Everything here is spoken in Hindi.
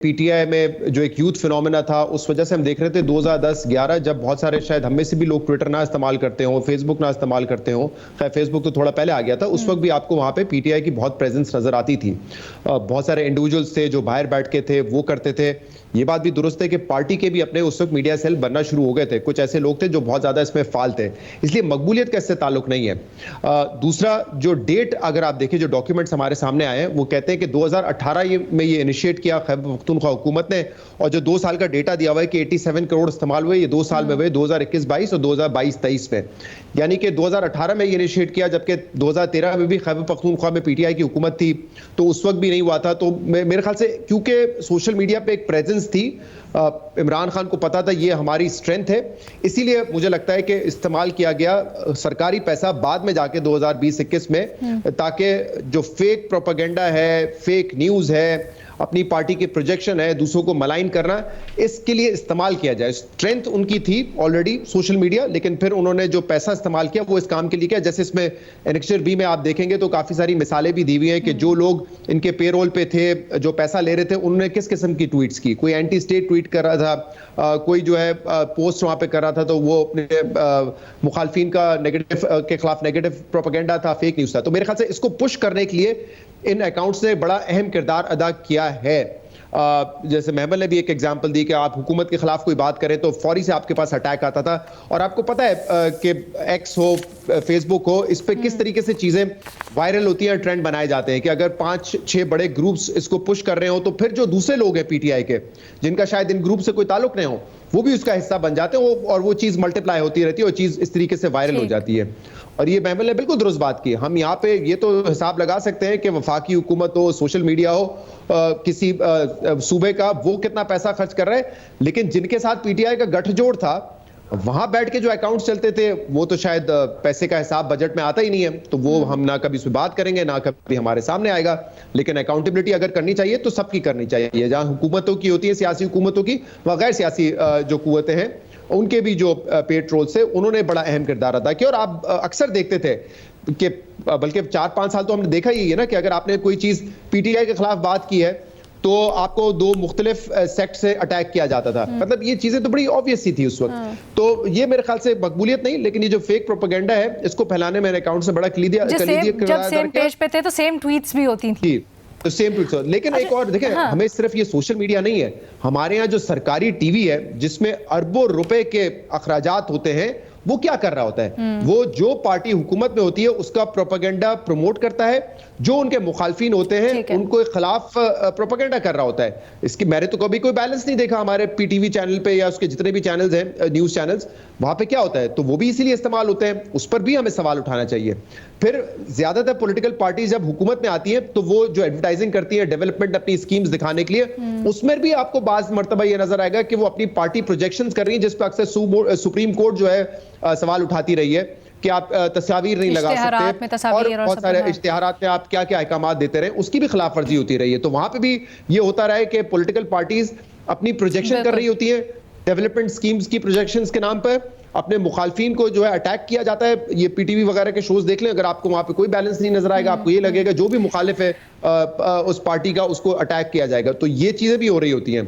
पीटीआई में जो एक यूथ फिनोमेना था, उस वजह से हम देख रहे थे 2010-11 जब बहुत सारे शायद हम में से भी लोग ट्विटर ना इस्तेमाल करते हो, फेसबुक ना इस्तेमाल करते हो, खैर फेसबुक तो थोड़ा पहले आ गया था, उस वक्त भी आपको वहां पे पीटीआई की बहुत प्रेजेंस नजर आती थी। बहुत सारे इंडिविजुअल्स थे जो बाहर बैठ के थे, वो करते थे। ये बात भी दुरुस्त है कि पार्टी के भी अपने उस वक्त मीडिया सेल बनना शुरू हो गए थे, कुछ ऐसे लोग थे जो बहुत ज्यादा इसमें फाल थे, इसलिए मकबूलियत का इससे ताल्लुक नहीं है। दूसरा जो डेट अगर आप देखें, जो डॉक्यूमेंट्स हमारे सामने आए हैं, वो कहते हैं कि 2018 में ये इनिशिएट किया खैबर पख्तूनख्वा हुकूमत ने, और जो 2 साल का डेटा दिया हुआ है कि 87 करोड़ इस्तेमाल हुए, ये 2 साल में हुए, 2021-22 और 2022-23 में। यानी कि 2018 में ये इनिशिएट किया, जबकि 2013 में भी खैबर पख्तूनख्वा में पीटीआई की हुकूमत थी, तो उस वक्त भी नहीं हुआ था। तो मेरे ख्याल से क्योंकि सोशल मीडिया पे एक प्रेजेंस थी, इमरान खान को पता था ये हमारी स्ट्रेंथ है, इसीलिए मुझे लगता है कि इस्तेमाल किया गया सरकारी पैसा बाद में जाके 2020-21 में, ताकि जो फेक प्रोपेगेंडा है, फेक न्यूज़ है, अपनी पार्टी के प्रोजेक्शन है, दूसरों को मलाइन करना, इसके लिए इस्तेमाल किया जाए। स्ट्रेंथ उनकी थी ऑलरेडी सोशल मीडिया, लेकिन फिर उन्होंने जो पैसा इस्तेमाल किया वो इस काम के लिए किया। जैसे इसमें एनेक्चर बी में आप देखेंगे तो काफी सारी मिसालें भी दी हुई हैं कि जो लोग इनके पेरोल पे थे, जो पैसा ले रहे थे, उन्होंने किस किस्म की ट्वीट्स की। कोई एंटी स्टेट ट्वीट कर रहा था, कोई जो है पोस्ट वहां पे कर रहा था, तो वो अपने मुखालफिन का नेगेटिव के खिलाफ नेगेटिव प्रोपेगेंडा था, फेक न्यूज था। तो मेरे ख्याल से इसको पुश करने के लिए इन अकाउंट्स ने बड़ा अहम किरदार अदा किया है। जैसे महमल ने भी एक एग्जांपल दी कि आप हुकूमत के खिलाफ कोई बात करें तो फौरी से आपके पास अटैक आता था, और आपको पता है कि एक्स हो, फेसबुक हो, इस पे किस तरीके से चीजें वायरल होती हैं, ट्रेंड बनाए जाते हैं कि अगर 5-6 बड़े ग्रुप्स इसको पुश कर रहे हो, तो फिर जो दूसरे लोग हैं पीटीआई के, जिनका शायद इन ग्रुप से कोई ताल्लुक नहीं हो, वो भी उसका हिस्सा बन जाते हैं, और वो चीज मल्टीप्लाई होती रहती है, और चीज इस तरीके से वायरल हो जाती है। और ये महमल ने बिल्कुल दुरुस्त बात की। हम यहाँ पे ये तो हिसाब लगा सकते हैं कि वफाकी हुकूमत हो, सोशल मीडिया हो, किसी सूबे का, वो कितना पैसा खर्च कर रहा है, लेकिन जिनके साथ पीटीआई का गठजोड़ था, वहां बैठ के जो अकाउंट चलते थे, वो तो शायद पैसे का हिसाब बजट में आता ही नहीं है, तो वो हम ना कभी इस पर बात करेंगे, ना कभी हमारे सामने आएगा। लेकिन अकाउंटेबिलिटी अगर करनी चाहिए तो सबकी करनी चाहिए, जहां हुकूमतों की होती है, सियासी हुकूमतों की, व गैर सियासी जो कुव्वतें हैं, उनके भी जो पेड ट्रोल्स थे, उन्होंने बड़ा अहम किरदार अदा किया। और आप अक्सर देखते थे कि बल्कि 4-5 साल तो हमने देखा ही है ना, कि अगर आपने कोई चीज पीटीआई के खिलाफ बात की है तो आपको 2 मुख्तलिफ सेक्ट से अटैक किया जाता था। मतलब ये चीजें तो बड़ी ऑब्वियस सी थी उस वक्त। तो ये मेरे ख्याल से मकबूलियत नहीं, लेकिन ये जो फेक प्रोपेगेंडा है, इसको फैलाने में अकाउंट से बड़ा जब सेम पेज पे थे तो सेम ट्वीट्स भी होती थी, तो सेम ट्वीट्स। लेकिन एक और देखें, हमें सिर्फ ये सोशल मीडिया नहीं है, हमारे यहाँ जो सरकारी टीवी है, जिसमें अरबों रुपए के अखराजात होते हैं, वो क्या कर रहा होता है? वो जो पार्टी हुकूमत में होती है उसका प्रोपेगेंडा प्रमोट करता है, जो उनके मुखालफिन होते हैं उनको खिलाफ प्रोपेगेंडा कर रहा होता है। इसकी मैंने तो कभी कोई बैलेंस नहीं देखा हमारे पीटीवी चैनल पे या उसके जितने भी चैनल्स हैं, न्यूज चैनल्स, वहां पे क्या होता है, तो वो भी इसीलिए इस्तेमाल होते हैं, उस पर भी हमें सवाल उठाना चाहिए। फिर ज्यादातर पॉलिटिकल पार्टीज जब हुकूमत में आती है तो वो जो एडवर्टाइजिंग करती है, डेवलपमेंट अपनी स्कीम्स दिखाने के लिए, उसमें भी आपको बाज़ मर्तबा ये नजर आएगा कि वो अपनी पार्टी प्रोजेक्शंस कर रही है, जिस पर अक्सर सुप्रीम कोर्ट जो है सवाल उठाती रही है कि आप तस्वीर नहीं लगा सकते, और बहुत सारे इश्तिहारात में आप क्या क्या अहकाम देते रहे, उसकी भी खिलाफ वर्जी होती रही है। तो वहां पे भी ये होता रहा है कि पॉलिटिकल पार्टीज अपनी प्रोजेक्शन कर रही होती है, डेवलपमेंट स्कीम्स की प्रोजेक्शंस के नाम पर अपने मुखालफिन को जो है अटैक किया जाता है। ये पीटीवी वगैरह के शोज देख लें, अगर आपको वहां पे कोई बैलेंस नहीं नजर आएगा, आपको ये लगेगा जो भी मुखालिफ है उस पार्टी का, उसको अटैक किया जाएगा। तो ये चीजें भी हो रही होती हैं।